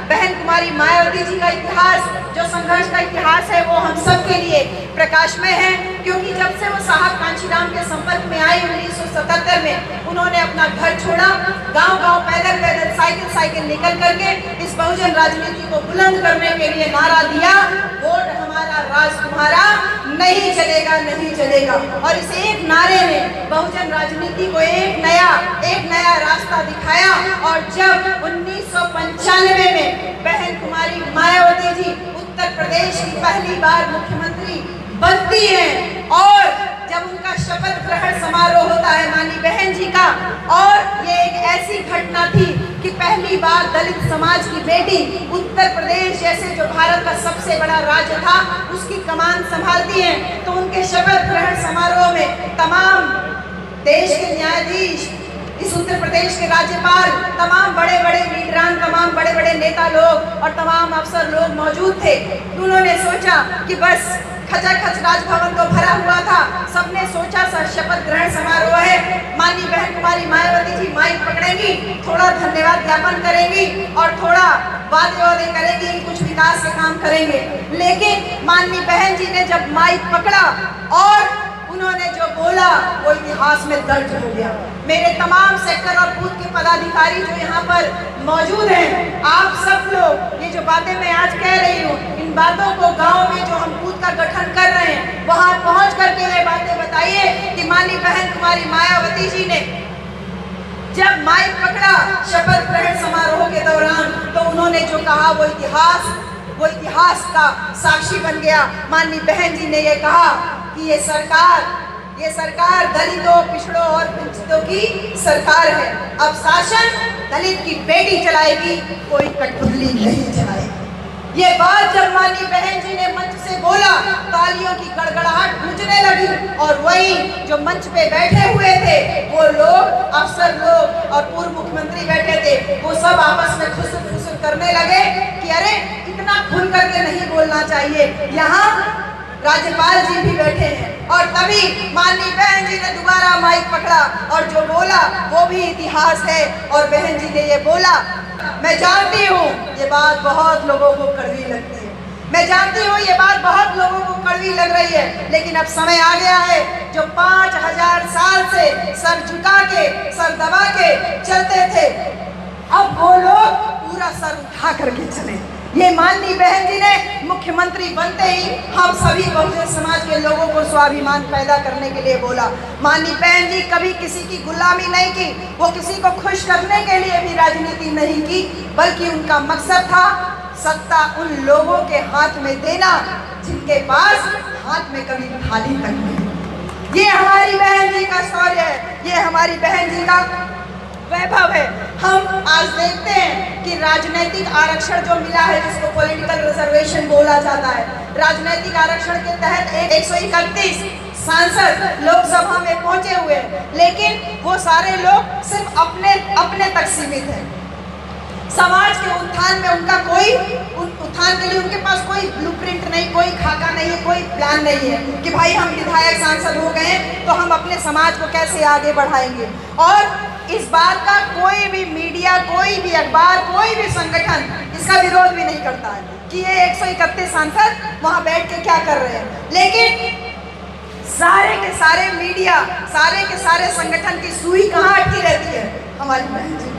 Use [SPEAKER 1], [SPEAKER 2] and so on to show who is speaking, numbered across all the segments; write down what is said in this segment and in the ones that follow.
[SPEAKER 1] बहन कुमारी मायावती जी का इतिहास, जो संघर्ष का इतिहास है, वो हम सब के लिए प्रकाशमय है। क्योंकि जब से वो साहब कांशीराम के संपर्क में आई 1977 में, उन्होंने अपना घर छोड़ा, गांव-गांव पैदल पैदल साइकिल निकल करके इस बहुजन राजनीति को बुलंद करने के लिए नारा दिया, वोट हमारा राज तुम्हारा, नहीं चलेगा नहीं चलेगा। और इस एक नारे ने बहुजन राजनीति को एक नया रास्ता दिखाया। और जब 1995 में बहन कुमारी मायावती जी उत्तर प्रदेश की पहली बार मुख्यमंत्री बनती हैं और जब उनका शपथ ग्रहण समारोह होता है माननीय बहन जी का, और ये एक ऐसी घटना थी कि पहली बार दलित समाज की बेटी उत्तर प्रदेश जैसे जो भारत का सबसे बड़ा राज्य था उसकी कमान संभालती हैं, तो उनके शपथ ग्रहण समारोह में तमाम देश के न्यायाधीश, इस उत्तर प्रदेश के राज्यपाल, तमाम बड़े बड़े लीडरान, तमाम बड़े बड़े नेता लोग और तमाम अफसर लोग मौजूद थे। उन्होंने सोचा कि बस खचाखच राजभवन तो भरा हुआ था, सबने सोचा शपथ ग्रहण समारोह है, माननीय बहन कुमारी मायावती जी माइक पकड़ेंगी, थोड़ा धन्यवाद ज्ञापन करेंगी और थोड़ा वादे करेंगी, कुछ विकास के काम करेंगे। लेकिन माननीय बहन जी ने जब माइक पकड़ा और उन्होंने जो बोला वो इतिहास में दर्ज हो गया। मेरे तमाम सेक्टर और बूथ के पदाधिकारी जो यहाँ पर मौजूद हैं, आप सब लोग ये जो बातें मैं आज कह रही हूँ, इन बातों को गांव में जो हम बूथ का गठन कर रहे हैं वहाँ पहुँच करके ये बातें बताइए कि माननीय बहन कुमारी मायावती जी ने जब माइक पकड़ा शपथ ग्रहण समारोह के दौरान, तो उन्होंने जो कहा वो इतिहास का साक्षी बन गया। माननीय बहन जी ने ये कहा कि ये सरकार दलितों, पिछड़ों और वंचितों की सरकार है। अब शासन दलित की बेटी चलाएगी, कोई कठपुतली नहीं चलाएगी। ये बात जब माननीय बहन जी ने मंच से बोला, तालियों की गड़गड़ाहट गूंजने लगी और वही जो मंच पे बैठे हुए थे वो लोग, अफसर लोग और पूर्व मुख्यमंत्री बैठे थे, वो सब आपस में खुसुर करने लगे कि अरे इतना खुल करके नहीं बोलना चाहिए, यहाँ राज्यपाल जी भी बैठे हैं। और तभी माननीय बहन जी ने दोबारा माइक पकड़ा और जो बोला वो भी इतिहास है। और बहन जी ने ये बोला, मैं जानती हूँ ये बात बहुत लोगों को कड़वी लगती है, मैं जानती हूँ ये बात बहुत लोगों को कड़वी लग रही है, लेकिन अब समय आ गया है। जो 5000 साल से सर झुका के, सर दबा के चलते थे, अब वो लोग पूरा सर उठा करके चले। ये माननीय बहन जी ने मुख्यमंत्री बनते ही हम सभी बहुजन समाज के लोगों को स्वाभिमान पैदा करने के लिए बोला। माननीय बहन जी कभी किसी की गुलामी नहीं की, वो किसी को खुश करने के लिए भी राजनीति नहीं की, बल्कि उनका मकसद था सत्ता उन लोगों के हाथ में देना जिनके पास हाथ में कभी थाली तक नहीं। ये हमारी बहन जी का शौर्य है, ये हमारी बहन जी का वैभव है। हम आज देखते हैं कि राजनीतिक आरक्षण जो मिला है, जिसको पॉलिटिकल रिजर्वेशन बोला जाता है, राजनीतिक आरक्षण के तहत 131 सांसद लोकसभा में पहुंचे हुए हैं, लेकिन वो सारे लोग सिर्फ अपने तक सीमित हैं। समाज के उत्थान में उनका कोई उत्थान के लिए उनके पास कोई ब्लूप्रिंट नहीं, कोई खाका नहीं है, कोई प्लान नहीं है कि भाई हम विधायक सांसद हो गए तो हम अपने समाज को कैसे आगे बढ़ाएंगे। और इस बात का कोई भी मीडिया, कोई भी अखबार, कोई भी संगठन इसका विरोध भी नहीं करता है कि ये 131 सांसद वहाँ बैठ के क्या कर रहे हैं। लेकिन सारे के सारे मीडिया, सारे के सारे संगठन की सुई कहाँ अटकी रहती है? हमारी बहन जी।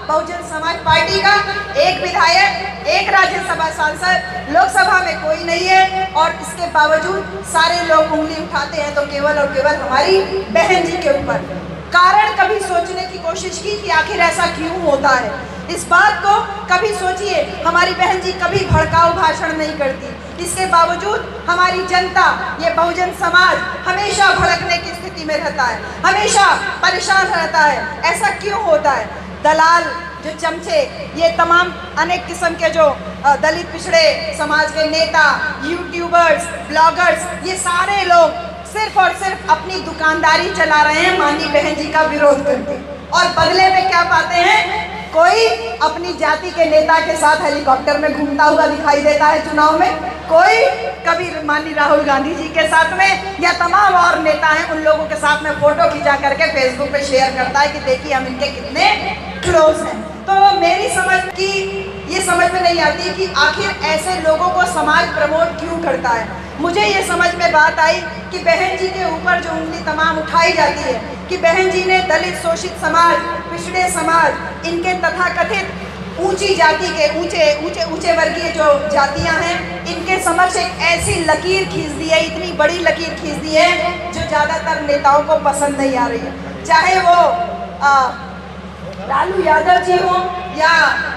[SPEAKER 1] बहुजन समाज पार्टी का एक विधायक, एक राज्यसभा सांसद, लोकसभा में कोई नहीं है, और इसके बावजूद सारे लोग उंगली उठाते हैं तो केवल और केवल हमारी बहन जी के ऊपर। कारण कभी सोचने की कोशिश की कि आखिर ऐसा क्यों होता है? इस बात को कभी सोचिए। हमारी बहन जी कभी भड़काऊ भाषण नहीं करती, इसके बावजूद हमारी जनता, ये बहुजन समाज हमेशा भड़कने की स्थिति में रहता है, हमेशा परेशान रहता है। ऐसा क्यों होता है? दलाल, जो चमचे, ये तमाम अनेक किस्म के जो दलित पिछड़े समाज के नेता, यूट्यूबर्स, ब्लॉगर्स, ये सारे लोग सिर्फ और सिर्फ अपनी दुकानदारी चला रहे हैं माननीय बहन जी का विरोध करके, और बदले में क्या पाते हैं? कोई अपनी जाति के नेता के साथ हेलीकॉप्टर में घूमता हुआ दिखाई देता है चुनाव में, कोई कभी माननीय राहुल गांधी जी के साथ में, या तमाम और नेता हैं उन लोगों के साथ में फोटो खिंचा करके फेसबुक पे शेयर करता है कि देखिए हम इनके कितने क्लोज हैं। तो मेरी समझ की ये समझ में नहीं आती कि आखिर ऐसे लोगों को समाज प्रमोट क्यों करता है। मुझे ये समझ में बात आई कि बहन जी के ऊपर जो उंगली तमाम उठाई जाती है कि बहन जी ने दलित, शोषित समाज, पिछड़े समाज, इनके तथाकथित ऊंची जाति के ऊंचे वर्गीय जो जातियां हैं, इनके समक्ष एक ऐसी लकीर खींच दी है, इतनी बड़ी लकीर खींच दी है जो ज़्यादातर नेताओं को पसंद नहीं आ रही है। चाहे वो लालू यादव जी हो या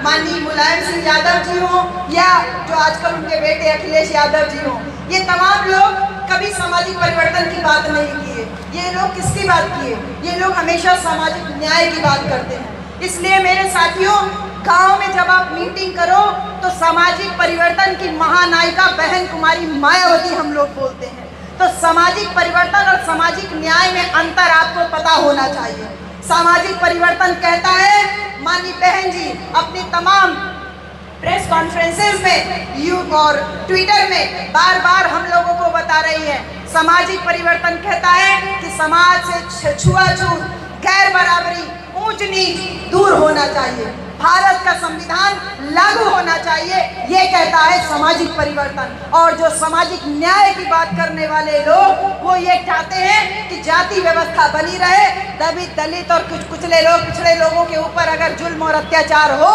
[SPEAKER 1] माननीय मुलायम सिंह यादव जी हो या जो आजकल उनके बेटे अखिलेश यादव जी हो, ये तमाम लोग कभी सामाजिक परिवर्तन की बात नहीं किए। ये लोग किसकी बात किए? ये लोग हमेशा सामाजिक न्याय की बात करते हैं। इसलिए मेरे साथियों, गांव में जब आप मीटिंग करो तो सामाजिक परिवर्तन की महानायिका बहन कुमारी मायावती हम लोग बोलते हैं। तो सामाजिक परिवर्तन और सामाजिक न्याय में अंतर आपको पता होना चाहिए। सामाजिक परिवर्तन कहता है, माननीय बहन जी अपनी तमाम प्रेस कॉन्फ्रेंसेस में और ट्विटर में बार बार हम लोगों को बता रही है, सामाजिक परिवर्तन कहता है कि समाज से छुआछूत, गैर बराबरी, ऊंच नीच दूर होना चाहिए, भारत का संविधान लागू होना चाहिए, ये कहता है सामाजिक परिवर्तन। और जो सामाजिक न्याय की बात करने वाले लोग वो ये चाहते हैं कि जाति व्यवस्था बनी रहे, दलित और कुछ कुचले लोग, पिछड़े लोगों के ऊपर अगर जुल्म और अत्याचार हो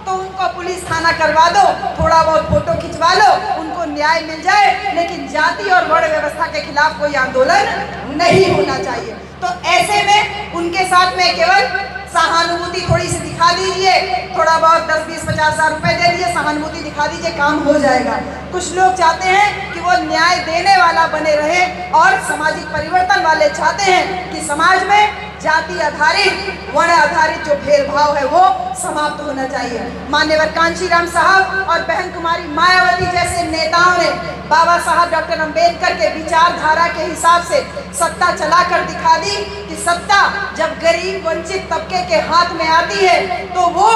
[SPEAKER 1] तो उनको पुलिस थाना करवा दो, थोड़ा बहुत फोटो खिंचवा लो, उनको न्याय मिल जाए, लेकिन जाति और वर्ण व्यवस्था के खिलाफ कोई आंदोलन नहीं होना चाहिए। तो ऐसे में उनके साथ में केवल सहानुभूति थोड़ी सी दिखा दीजिए, थोड़ा बहुत 10, 20, 50 हज़ार रुपए दे दीजिए, सहानुभूति दिखा दीजिए, काम हो जाएगा। कुछ लोग चाहते हैं कि वो न्याय देने वाला बने रहे और सामाजिक परिवर्तन वाले चाहते हैं कि समाज में जाति आधारित, वर्ण आधारित जो भेदभाव है वो समाप्त होना चाहिए। मान्यवर कांशीराम साहब और बहन कुमारी मायावती जैसे नेताओं ने बाबा साहब डॉक्टर अंबेडकर के विचारधारा के हिसाब से सत्ता चलाकर दिखा दी कि सत्ता जब गरीब वंचित तबके के हाथ में आती है तो वो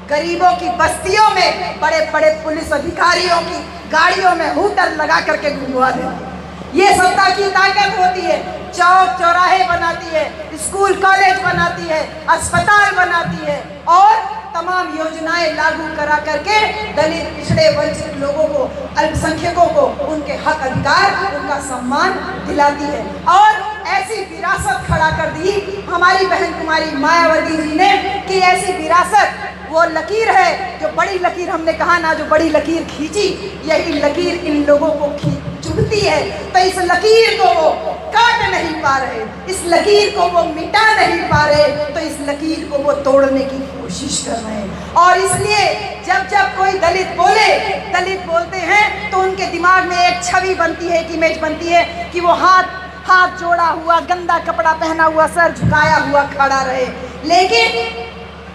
[SPEAKER 1] गरीबों की बस्तियों में बड़े बड़े पुलिस अधिकारियों की गाड़ियों में हूटर लगा करके घुमवा देती है। ये सत्ता की ताकत होती है। चौक चौराहे बनाती है, स्कूल कॉलेज बनाती है, अस्पताल बनाती है और तमाम योजनाएं लागू करा करके दलित, पिछड़े, वंचित लोगों को, अल्पसंख्यकों को उनके हक अधिकार, उनका सम्मान दिलाती है। और ऐसी विरासत खड़ा कर दी हमारी बहन कुमारी मायावती जी ने कि ऐसी विरासत वो लकीर है, जो बड़ी लकीर हमने कहा ना, जो बड़ी लकीर खींची, यही लकीर इन लोगों को चुभती है। तो इस लकीर को वो काट नहीं पा रहे, इस लकीर को वो मिटा नहीं पा रहे, तो इस लकीर को वो तोड़ने की कोशिश कर रहे हैं। और इसलिए जब जब कोई दलित बोलते हैं तो उनके दिमाग में एक छवि बनती है, एक इमेज बनती है कि वो हाथ जोड़ा हुआ, गंदा कपड़ा पहना हुआ, सर झुकाया हुआ खड़ा रहे। लेकिन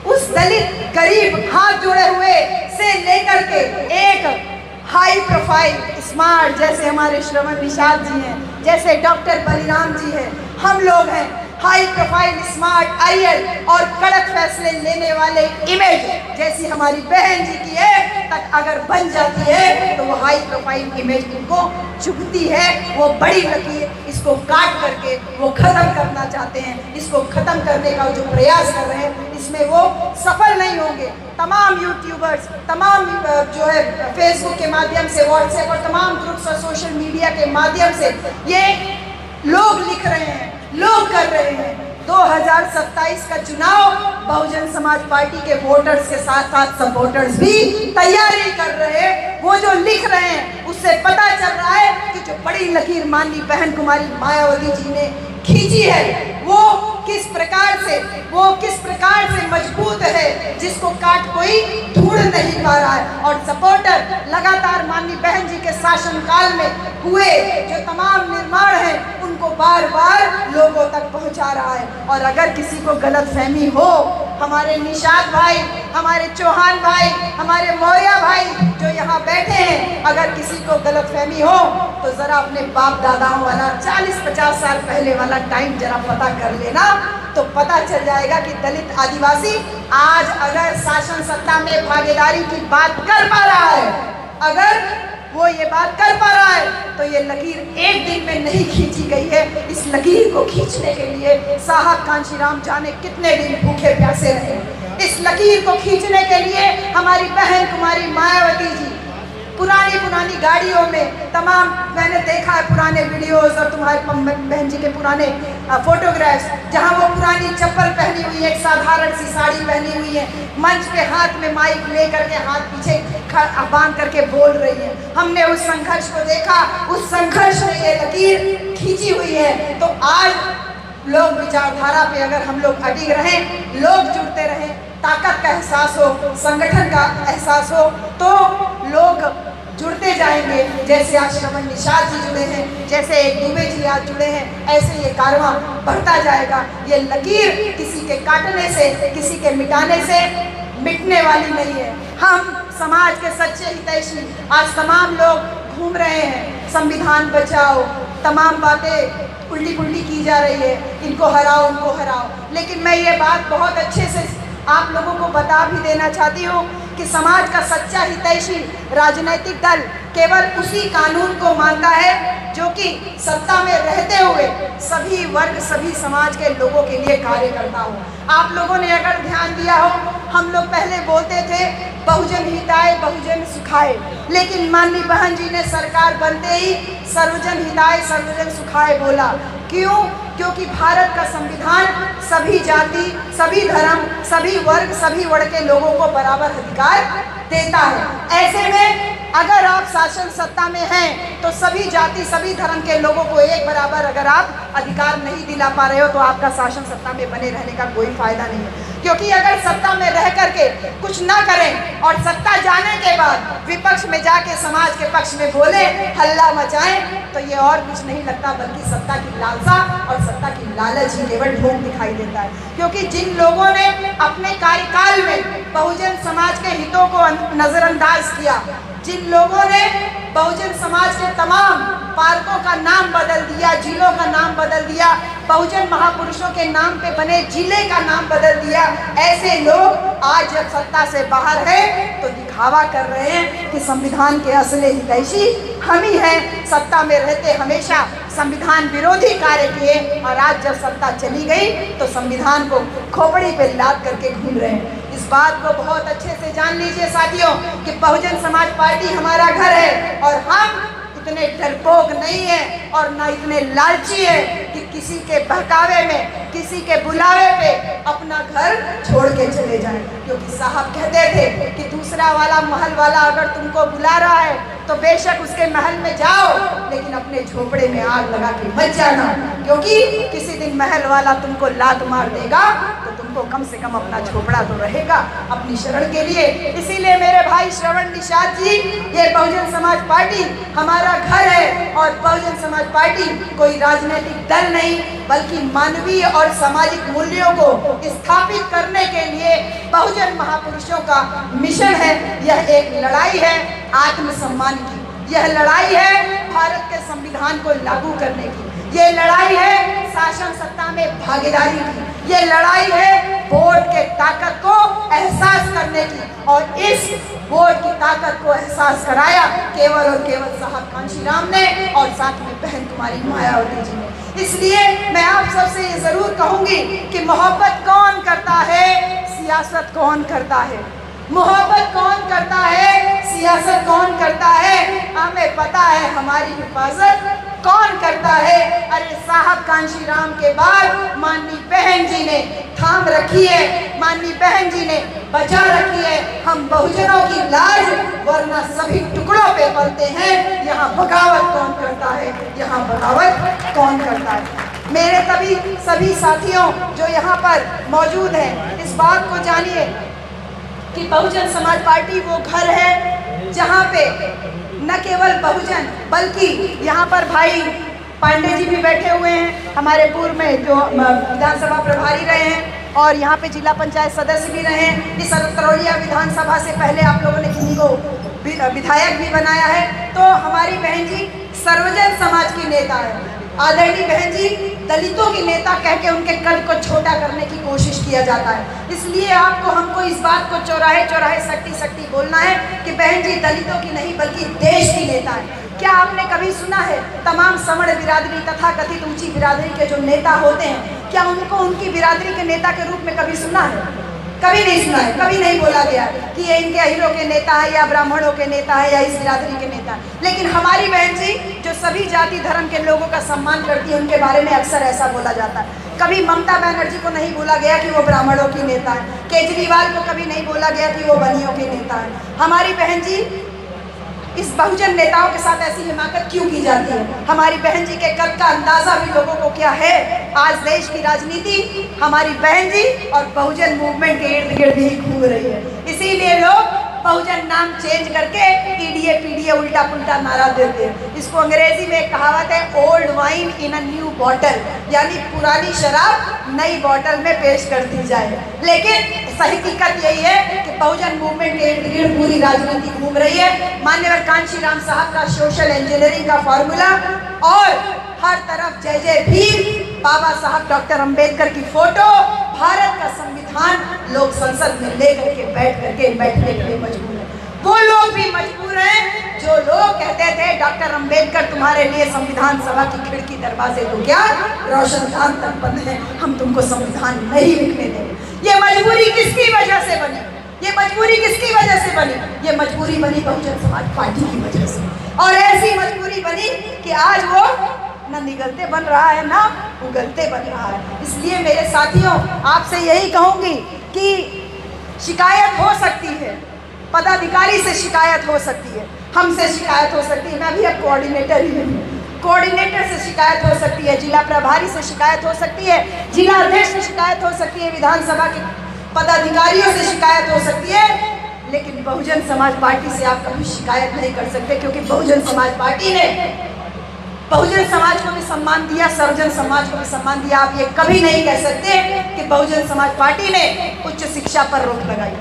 [SPEAKER 1] उस दलित गरीब हाथ जोड़े हुए से लेकर के एक हाई प्रोफाइल स्मार्ट, जैसे हमारे श्रवण निषाद जी हैं, जैसे डॉक्टर बलिराम जी हैं, हम लोग हैं, हाई प्रोफाइल, स्मार्ट, आईएल और कड़क फैसले लेने वाले इमेज जैसी हमारी बहन जी की है तक अगर बन जाती है तो वो हाई प्रोफाइल इमेज उनको चुभती है। वो बड़ी लकीर, इसको काट करके वो खत्म करना चाहते हैं। इसको खत्म करने का जो प्रयास कर रहे हैं इसमें वो सफल नहीं होंगे। तमाम यूट्यूबर्स, तमाम जो है फेसबुक के माध्यम से, व्हाट्सएप और तमाम ग्रुप्स और सोशल मीडिया के माध्यम से ये लोग लिख रहे हैं, लोग कर रहे हैं। 2027 का चुनाव बहुजन समाज पार्टी के वोटर्स के साथ साथ सपोर्टर्स भी तैयारी कर रहे हैं। वो जो लिख रहे हैं उससे पता चल रहा है कि जो बड़ी लकीर माननीय बहन कुमारी मायावती जी ने खींची है वो किस प्रकार से मजबूत है, जिसको काट कोई ढूंढ नहीं पा रहा है। और सपोर्टर लगातार माननीय बहन जी के शासनकाल में हुए जो तमाम निर्माण हैं उनको बार बार लोगों तक पहुंचा रहा है। और अगर किसी को गलतफहमी हो, हमारे निषाद भाई, हमारे चौहान भाई, हमारे मौर्य भाई जो यहाँ बैठे हैं, अगर किसी को गलतफहमी हो तो जरा अपने बाप दादाओं वाला 40-50 साल पहले वाला टाइम जरा पता कर लेना, तो पता चल जाएगा कि दलित आदिवासी आज अगर शासन सत्ता में भागीदारी की बात कर पा रहा है, अगर वो ये बात कर पा रहा है, तो ये लकीर एक दिन में नहीं खींची गई है। इस लकीर को खींचने के लिए साहब कांशीराम जाने कितने दिन भूखे प्यासे रहे। इस लकीर को खींचने के लिए हमारी बहन कुमारी मायावती जी पुरानी गाड़ियों में तमाम, मैंने देखा है पुराने वीडियोस और तुम्हारे बहन जी के पुराने फोटोग्राफ्स, जहां वो पुरानी चप्पल पहनी हुई है, एक साधारण सी साड़ी पहनी हुई है, मंच पे हाथ में माइक लेकर के हाथ पीछे बांध करके बोल रही है। हमने उस संघर्ष को देखा, उस संघर्ष में ये लकीर खींची हुई है। तो आज लोग विचारधारा पे अगर हम लोग अडिग रहें, लोग जुड़ते रहें, ताकत का एहसास हो, संगठन का एहसास हो, तो लोग जुड़ते जाएंगे। जैसे आज श्रवण निषाद जी जुड़े हैं, जैसे एक दुबे जी आज जुड़े हैं, ऐसे ये कारवां बढ़ता जाएगा। ये लकीर किसी के काटने से, किसी के मिटाने से मिटने वाली नहीं है। हम समाज के सच्चे हितैषी आज तमाम लोग घूम रहे हैं, संविधान बचाओ, तमाम बातें उल्टी पुल्टी की जा रही है, इनको हराओ उनको हराओ। लेकिन मैं ये बात बहुत अच्छे से आप लोगों को बता भी देना चाहती हूँ कि समाज का सच्चा हितैषी राजनीतिक दल केवल उसी कानून को मानता है जो कि सत्ता में रहते हुए सभी वर्ग, सभी समाज के लोगों के लिए कार्य करता हो। आप लोगों ने अगर ध्यान दिया हो, हम लोग पहले बोलते थे बहुजन हिताय बहुजन सुखाय, लेकिन माननीय बहन जी ने सरकार बनते ही सर्वजन हिताय सर्वजन सुखाय बोला। क्यों? क्योंकि भारत का संविधान सभी जाति, सभी धर्म, सभी वर्ग, सभी वर्ग के लोगों को बराबर अधिकार देता है। ऐसे में अगर आप शासन सत्ता में हैं तो सभी जाति, सभी धर्म के लोगों को एक बराबर अगर आप अधिकार नहीं दिला पा रहे हो तो आपका शासन सत्ता में बने रहने का कोई फायदा नहीं है। क्योंकि अगर सत्ता में रह करके कुछ ना करें और सत्ता जाने के बाद विपक्ष में जाके समाज के पक्ष में बोले, हल्ला मचाएं, तो ये और कुछ नहीं लगता बल्कि सत्ता की लालसा और सत्ता की लालच ही केवल ढोंग दिखाई देता है। क्योंकि जिन लोगों ने अपने कार्यकाल में बहुजन समाज के हितों को नजरअंदाज किया, जिन लोगों ने बहुजन समाज के तमाम पार्कों का नाम बदल दिया, जिलों का नाम बदल दिया, बहुजन महापुरुषों के नाम पे बने जिले का नाम बदल दिया, ऐसे लोग आज जब सत्ता से बाहर है तो दिखावा कर रहे हैं कि संविधान के असली हितैषी हम ही हैं। सत्ता में रहते हमेशा संविधान विरोधी कार्य किए और आज जब सत्ता चली गई तो संविधान को खोपड़ी पे लाद करके घूम रहे हैं। इस बात को बहुत अच्छे से जान लीजिए साथियों कि बहुजन समाज पार्टी हमारा घर है और हम इतने डरपोक नहीं है और ना इतने लालची है कि किसी के बहकावे में, किसी के बुलावे पे अपना घर छोड़ के चले जाएं। क्योंकि साहब कहते थे कि दूसरा वाला महल वाला अगर तुमको बुला रहा है तो बेशक उसके महल में जाओ, लेकिन अपने झोपड़े में आग लगा के मत जाना, क्योंकि किसी दिन महल वाला तुमको लात मार देगा तो तुमको कम से कम अपना झोपड़ा तो रहेगा अपनी शरण के लिए। इसीलिए मेरे भाई श्रवण निषाद जी, ये बहुजन समाज पार्टी हमारा घर है और बहुजन समाज पार्टी कोई राजनीतिक दल नहीं बल्कि मानवीय और सामाजिक मूल्यों को स्थापित करने के लिए बहुजन महापुरुषों का मिशन है। यह एक लड़ाई है आत्मसम्मान की, यह लड़ाई है भारत के संविधान को लागू करने की, ये लड़ाई है शासन सत्ता में भागीदारी की, ये लड़ाई है वोट के ताकत को एहसास करने की। और इस वोट की ताकत को एहसास कराया केवल और केवल साहब कांशीराम ने और साथ में बहन कुमारी मायावती जी ने। इसलिए मैं आप सबसे ये जरूर कहूंगी कि मोहब्बत कौन करता है, सियासत कौन करता है। मोहब्बत कौन करता है, सियासत कौन करता है, हमें पता है हमारी हिफाजत कौन करता है। अरे साहब कांशीराम के बाद माननीय बहन जी ने थाम रखी है, माननीय बहन जी ने बचा रखी है हम बहुजनों की लाज, वरना सभी टुकड़ों पे पलते हैं। यहाँ बगावत कौन करता है, यहाँ बगावत कौन करता है। मेरे सभी साथियों जो यहाँ पर मौजूद हैं, इस बात को जानिए कि बहुजन समाज पार्टी वो घर है जहाँ पे न केवल बहुजन बल्कि यहाँ पर भाई पांडे जी भी बैठे हुए हैं, हमारे पूर्व में जो विधानसभा प्रभारी रहे हैं और यहाँ पे जिला पंचायत सदस्य भी रहे हैं। इस तरौलिया विधानसभा से पहले आप लोगों ने किन्हीं को विधायक भी बनाया है। तो हमारी बहन जी सर्वजन समाज की नेता है। आदरणीय बहन जी दलितों की नेता कह के उनके कद को छोटा करने की कोशिश किया जाता है। इसलिए हमको इस बात को चौराहे चौराहे सख्ती बोलना है कि बहन जी दलितों की नहीं बल्कि देश की नेता है। क्या आपने कभी सुना है तमाम सवर्ण बिरादरी तथा कथित ऊंची बिरादरी के जो नेता होते हैं, क्या उनको उनकी बिरादरी के नेता के रूप में कभी सुना है? कभी नहीं सुना है, कभी नहीं बोला गया कि ये इनके अहीरों के नेता है या ब्राह्मणों के नेता है या इस बिरादरी के नेता है। लेकिन हमारी बहन जी जो सभी जाति धर्म के लोगों का सम्मान करती है, उनके बारे में अक्सर ऐसा बोला जाता है। कभी ममता बनर्जी को नहीं बोला गया कि वो ब्राह्मणों की नेता है, केजरीवाल को कभी नहीं बोला गया कि वो बनियों के नेता है। हमारी बहन जी इस बहुजन नेताओं के साथ ऐसी हिमाकत क्यों की जाती है? हमारी बहन जी के कद का अंदाजा भी लोगों को क्या है? आज देश की राजनीति हमारी बहन जी और बहुजन मूवमेंट के इर्द गिर्द ही घूम रही है। इसीलिए लोग बहुजन नाम चेंज करके ईडीए पीडीए उल्टा पुल्टा नारा देते हैं। इसको अंग्रेजी में एक कहावत है, old wine in a new bottle, यानी पुरानी शराब नई बॉटल में पेश कर दी जाए। लेकिन सही हकीकत यही है कि बहुजन मूवमेंट के इर्द गिर्द पूरी राजनीति घूम रही है। मान्यवर कांशीराम साहब का सोशल इंजीनियरिंग का फॉर्मूला और हर तरफ जय जय भीम, बाबा साहब डॉक्टर अंबेडकर की फोटो, भारत का संविधान लोग संसद में लेकर के बैठने के लिए मजबूर है। वो लोग भी मजबूर हैं जो लोग कहते थे डॉक्टर अंबेडकर तुम्हारे लिए संविधान सभा की खिड़की दरवाजे तो क्या रोशनदान तक बंद है, हम तुमको संविधान नहीं लिखने देंगे। ये मजबूरी किसकी वजह से बनी? ये मजबूरी किसकी वजह से बनी? ये मजबूरी बनी बहुजन समाज पार्टी की वजह से। और ऐसी मजबूरी बनी कि आज वो न निगलते बन रहा है ना उगलते बन रहा है। इसलिए मेरे साथियों आपसे यही कहूंगी कि शिकायत हो सकती है, पदाधिकारी से शिकायत हो सकती है, हमसे शिकायत हो सकती है, मैं भी अब कोऑर्डिनेटर ही हूँ, कोऑर्डिनेटर से शिकायत हो सकती है, जिला प्रभारी से शिकायत हो सकती है, जिला अध्यक्ष से शिकायत हो सकती है, विधानसभा के पदाधिकारियों से शिकायत हो सकती है। लेकिन बहुजन समाज पार्टी से आप कभी शिकायत नहीं कर सकते, क्योंकि बहुजन समाज पार्टी ने बहुजन समाज को भी सम्मान दिया, सर्वजन समाज को भी सम्मान दिया। आप ये कभी नहीं कह सकते कि बहुजन समाज पार्टी ने उच्च शिक्षा पर रोक लगाई।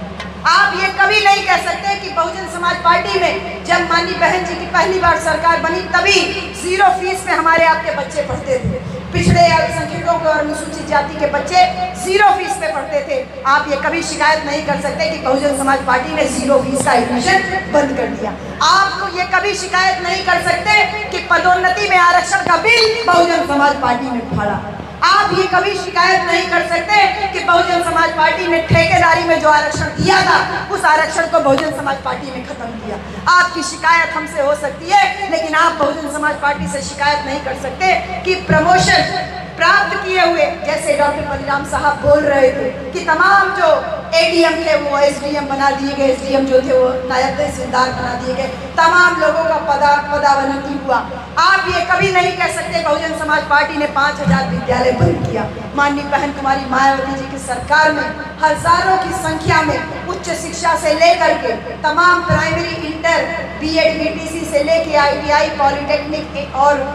[SPEAKER 1] आप ये कभी नहीं कह सकते कि बहुजन समाज पार्टी में जब माननीय बहन जी की पहली बार सरकार बनी तभी 0 फीस में हमारे आपके बच्चे पढ़ते थे, पिछड़े अल्पसंख्यकों और अनुसूचित जाति के बच्चे 0 फीस में पढ़ते थे। आप ये कभी शिकायत नहीं कर सकते कि बहुजन समाज पार्टी ने 0 फीस का एडमिशन बंद कर दिया। आप तो ये कभी शिकायत नहीं कर सकते कि पदोन्नति में आरक्षण का बिल बहुजन समाज पार्टी ने फाड़ा। आप ये कभी शिकायत नहीं कर सकते कि बहुजन समाज पार्टी ने ठेकेदारी में जो आरक्षण दिया था उस आरक्षण को बहुजन समाज पार्टी ने खत्म किया। आपकी शिकायत हमसे हो सकती है, लेकिन आप बहुजन समाज पार्टी से शिकायत नहीं कर सकते कि प्रमोशन प्राप्त किए हुए, जैसे डॉक्टर बलिराम साहब बोल रहे थे कि तमाम जो एडीएम थे वो एसडीएम बना दिए गए, एसडीएम जो थे वो नायब तहसीलदार बना दिए गए, तमाम लोगों का पदावनति हुआ। आप ये कभी नहीं कह सकते बहुजन समाज पार्टी ने 5000 विद्यालय बंद किया। माननीय बहन कुमारी मायावती जी की सरकार में हजारों की संख्या में उच्च शिक्षा से लेकर के तमाम प्राइमरी, इंटर, बीएड, बीटीसी से लेके आईटीआई, पॉलिटेक्निक और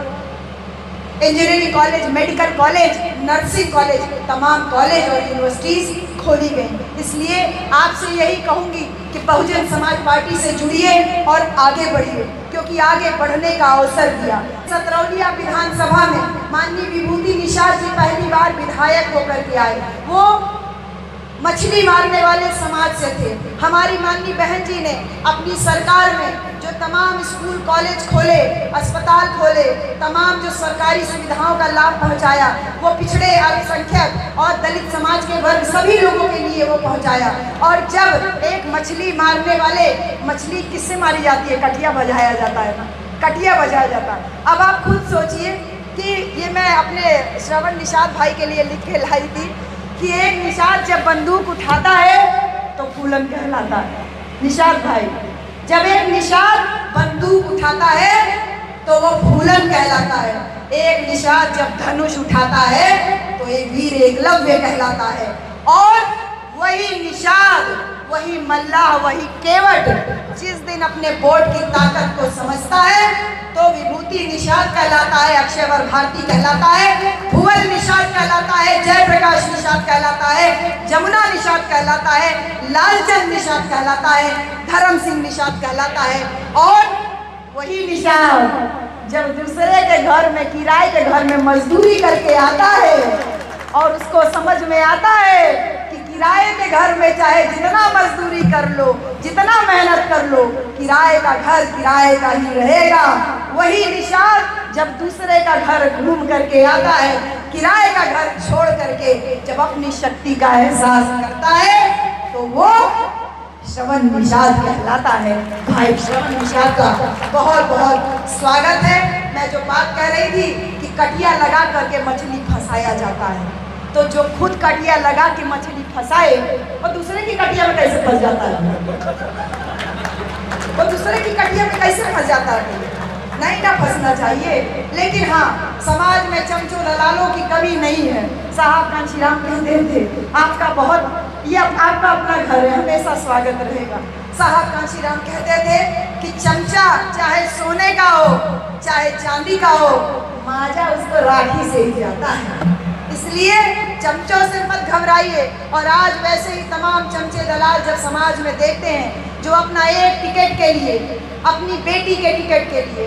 [SPEAKER 1] engineering college, medical college, nursing college, तमाम कॉलेज और यूनिवर्सिटीज खोली गई। इसलिए आपसे यही कहूँगी कि बहुजन समाज पार्टी से जुड़िए और आगे बढ़िए, क्योंकि आगे बढ़ने का अवसर दिया। सतरौलिया विधानसभा में माननीय विभूति निषाद जी पहली बार विधायक होकर के आए। वो मछली मारने वाले समाज से थे। हमारी माननीय बहन जी ने अपनी सरकार में जो तमाम स्कूल कॉलेज खोले, अस्पताल खोले, तमाम जो सरकारी सुविधाओं का लाभ पहुंचाया, वो पिछड़े अल्पसंख्यक और दलित समाज के वर्ग सभी लोगों के लिए वो पहुंचाया। और जब एक मछली मारने वाले, मछली किससे मारी जाती है? कटिया बजाया जाता है, कटिया बजाया जाता है। अब आप खुद सोचिए कि ये मैं अपने श्रवण निषाद भाई के लिए लिख के लाई थी कि एक निषाद जब बंदूक उठाता है तो फूलन कहलाता है। निषाद भाई, जब एक निषाद बंदूक उठाता है तो वो फूलन कहलाता है। एक निषाद जब धनुष उठाता है तो एक वीर एकलव्य कहलाता है। और वही निषाद, वही मल्लाह, वही केवट जिस दिन अपने बोर्ड की ताकत को समझता है तो विभूति निषाद कहलाता है, अक्षयवर भारती कहलाता है, भुवल निषाद कहलाता है, जयप्रकाश निषाद कहलाता है, जमुना निषाद कहलाता है, लालचंद निषाद कहलाता है, धर्म सिंह निषाद कहलाता है। और वही निषाद जब दूसरे के घर में, किराए के घर में मजदूरी करके आता है और उसको समझ में आता है कि किराए के घर में चाहे जितना मजदूरी कर लो, जितना मेहनत कर लो, किराए का घर किराए का ही रहेगा। वही निषाद जब दूसरे का घर घूम करके आता है, किराए का घर छोड़ करके जब अपनी शक्ति का एहसास करता है, तो वो श्रवण निषाद कहलाता है। भाई श्रवण निषाद का बहुत बहुत स्वागत है। मैं जो बात कह रही थी कि कटिया लगा करके मछली फंसाया जाता है, तो जो खुद कटिया लगा के मछली फंसाए वो दूसरे की कटिया में कैसे फंस जाता है? वो दूसरे की कटिया में कैसे फंस जाता है? नहीं ना फंसना चाहिए। लेकिन हाँ, समाज में चमचों दलालों की कमी नहीं है। साहब कांशीराम कहते थे, आपका बहुत ये आपका अपना घर है, हमेशा स्वागत रहेगा। साहब कांशीराम कहते थे कि चमचा चाहे सोने का हो चाहे चांदी का हो, माजा उसको राखी से ही जाता है। इसलिए चमचों से मत घबराइए। और आज वैसे ही तमाम चमचे दलाल जब समाज में देखते हैं, जो अपना एक टिकट के लिए, अपनी बेटी के टिकट के लिए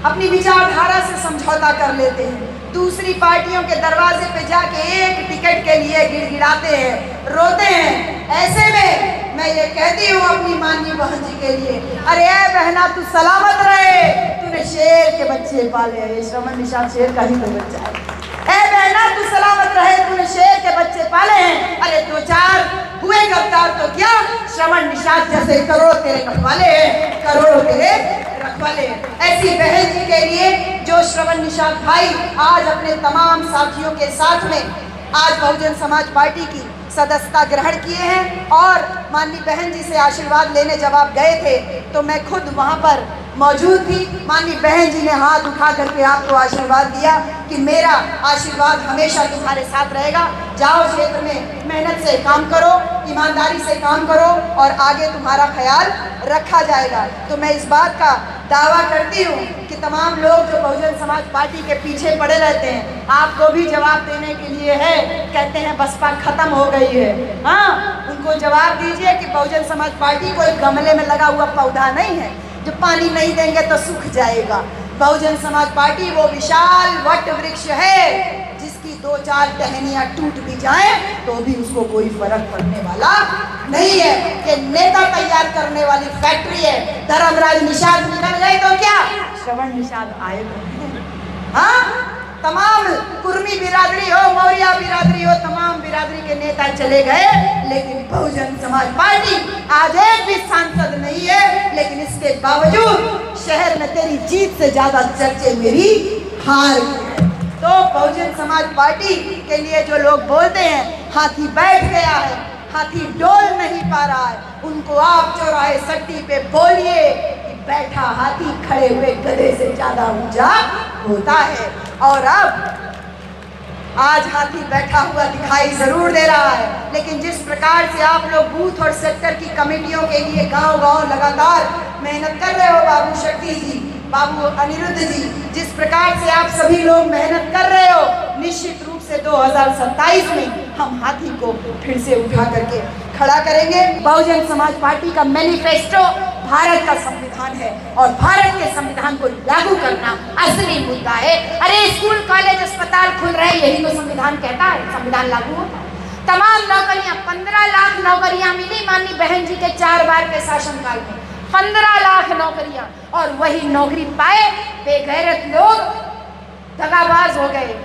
[SPEAKER 1] अपनी विचारधारा से समझौता कर लेते हैं, दूसरी पार्टियों के दरवाजे पे जाके एक टिकट के लिए गिड़गिड़ाते हैं, रोते हैं। ऐसे में मैं ये कहती हूँ अपनी माननीय बहन जी के लिए, अरे बहना तू सलामत रहे, तूने शेर के बच्चे पाले हैं। श्रवण निषाद शेर का ही तो बच्चा है। बहना तू सलामत रहे, तूने शेर के बच्चे पाले हैं। अरे दो चार हुए गिरफ्तार तो क्या, श्रवण निषाद जैसे करोड़ तेरे रखवाले हैं, करोड़ों तेरे रखवाले हैं। ऐसी बहन जी के लिए जो श्रवण निषाद भाई आज अपने तमाम साथियों के साथ में आज बहुजन समाज पार्टी की सदस्यता ग्रहण किए हैं। और माननीय बहन जी से आशीर्वाद लेने जब आप गए थे तो मैं खुद वहाँ पर मौजूद थी। माननीय बहन जी ने हाथ उठा करके आपको आशीर्वाद दिया कि मेरा आशीर्वाद हमेशा तुम्हारे साथ रहेगा। जाओ क्षेत्र में मेहनत से काम करो, ईमानदारी से काम करो और आगे तुम्हारा ख्याल रखा जाएगा। तो मैं इस बात का दावा करती हूँ कि तमाम लोग जो बहुजन समाज पार्टी के पीछे पड़े रहते हैं, आपको भी जवाब देने के लिए है। कहते हैं बसपा खत्म हो गई है, हाँ, उनको जवाब दीजिए कि बहुजन समाज पार्टी कोई गमले में लगा हुआ पौधा नहीं है जो पानी नहीं देंगे तो सूख जाएगा। बहुजन समाज पार्टी वो विशाल वट वृक्ष है जिसकी दो चार टहनियां टूट भी जाएं तो भी उसको कोई फर्क पड़ने वाला नहीं है। कि नेता तैयार करने वाली फैक्ट्री है। धर्मराज निषाद निकल गए तो क्या, श्रवण निषाद आए तो हाँ, तमाम कुर्मी बिरादरी हो, मौर्य बिरादरी हो, तमाम बिरादरी के नेता चले गए, लेकिन बहुजन समाज पार्टी आज एक भी सांसद नहीं है। लेकिन इसके बावजूद शहर में तेरी जीत से ज्यादा चर्चे मेरी हार की है। तो बहुजन समाज पार्टी के लिए जो लोग बोलते हैं हाथी बैठ गया है, हाथी डोल नहीं पा रहा है, उनको आप चौराहे सट्टी पे बोलिए कि बैठा हाथी खड़े हुए गधे से ज्यादा ऊंचा होता है। और अब आज हाथी बैठा हुआ दिखाई जरूर दे रहा है, लेकिन जिस प्रकार से आप लोग बूथ और सेक्टर की कमेटियों के लिए गांव-गांव लगातार मेहनत कर रहे हो, बाबू शक्ति जी, बाबू अनिरुद्ध जी, जिस प्रकार से आप सभी लोग मेहनत कर रहे हो, निश्चित रूप से 2027 में हम हाथी को फिर से उठा करके खड़ा करेंगे। बहुजन समाज पार्टी का मैनिफेस्टो भारत का संविधान है और भारत के संविधान को लागू करना असली मुद्दा है। अरे स्कूल कॉलेज अस्पताल खुल रहे, यही तो संविधान कहता है, संविधान लागू होता है। तमाम नौकरियां, 15 लाख नौकरियां मिली माननीय बहन जी के 4 बार के शासनकाल में, 15 लाख नौकरियां। और वही नौकरी पाए बेगैरत लोग दगाबाज हो गए,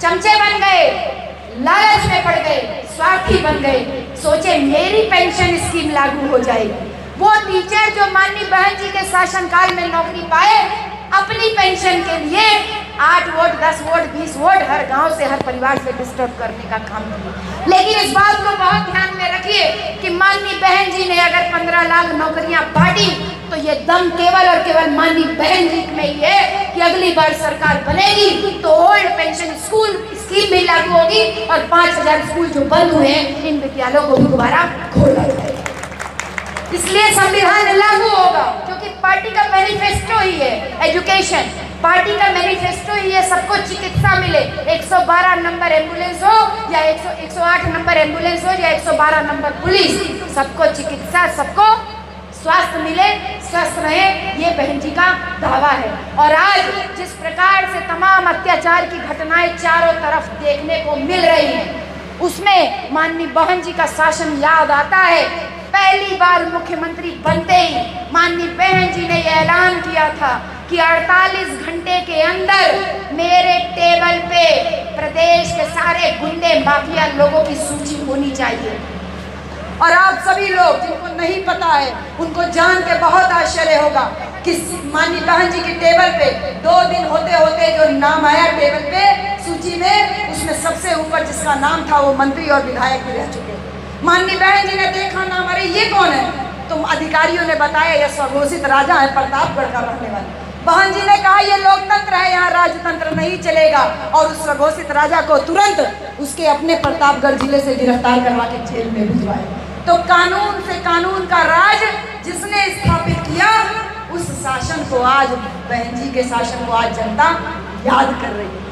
[SPEAKER 1] चमचे बन गए, लालच में पड़ गए, स्वार्थी बन गए, सोचे मेरी पेंशन स्कीम लागू हो जाएगी। वो टीचर जो माननीय बहन जी के शासनकाल में नौकरी पाए, अपनी पेंशन के लिए 8 वोट, 10 वोट, 20 वोट हर गांव से, हर परिवार से डिस्टर्ब करने का काम किया। लेकिन इस बात को बहुत ध्यान में रखिए कि माननीय बहन जी ने अगर 15 लाख नौकरियां बांटी तो ये दम केवल और केवल माननीय बहन जी में ही है कि अगली बार सरकार बनेगी तो ओल्ड पेंशन स्कूल स्कीम भी लागू होगी और 5000 स्कूल जो बंद हुए हैं इन विद्यालयों को भी दोबारा खोला जाएगा। इसलिए संविधान लागू होगा क्योंकि पार्टी का मैनिफेस्टो ही है एजुकेशन, पार्टी का मैनिफेस्टो ही है सबको चिकित्सा मिले, 112 नंबर एम्बुलेंस हो या 108 नंबर एम्बुलेंस हो या 112 नंबर पुलिस, सबको चिकित्सा, सबको स्वास्थ्य मिले, स्वस्थ रहे, ये बहन जी का दावा है। और आज जिस प्रकार से तमाम अत्याचार की घटनाएं चारों तरफ देखने को मिल रही हैं, उसमें माननीय बहन जी का शासन याद आता है। पहली बार मुख्यमंत्री बनते ही माननीय बहन जी ने यह ऐलान किया था कि 48 घंटे के अंदर मेरे टेबल पे प्रदेश के सारे गुंडे माफिया लोगों की सूची होनी चाहिए। और आप सभी लोग जिनको नहीं पता है उनको जान के बहुत आश्चर्य होगा कि माननीय बहन जी की टेबल पे 2 दिन होते होते जो नाम आया टेबल पे सूची में, उसमें सबसे ऊपर जिसका नाम था वो मंत्री और विधायक भी रह चुके। माननीय बहन जी ने देखा नाम, अरे ये कौन है? तो अधिकारियों ने बताया ये स्वघोषित राजा है, प्रतापगढ़ का रहने वाला। बहन जी ने कहा ये लोकतंत्र है, यहाँ राजतंत्र नहीं चलेगा, और उस स्वघोषित राजा को तुरंत उसके अपने प्रतापगढ़ जिले से गिरफ्तार करवा के जेल में भिजवाया। तो कानून से कानून का राज जिसने स्थापित किया, उस शासन को आज, बहन जी के शासन को आज जनता याद कर रही है।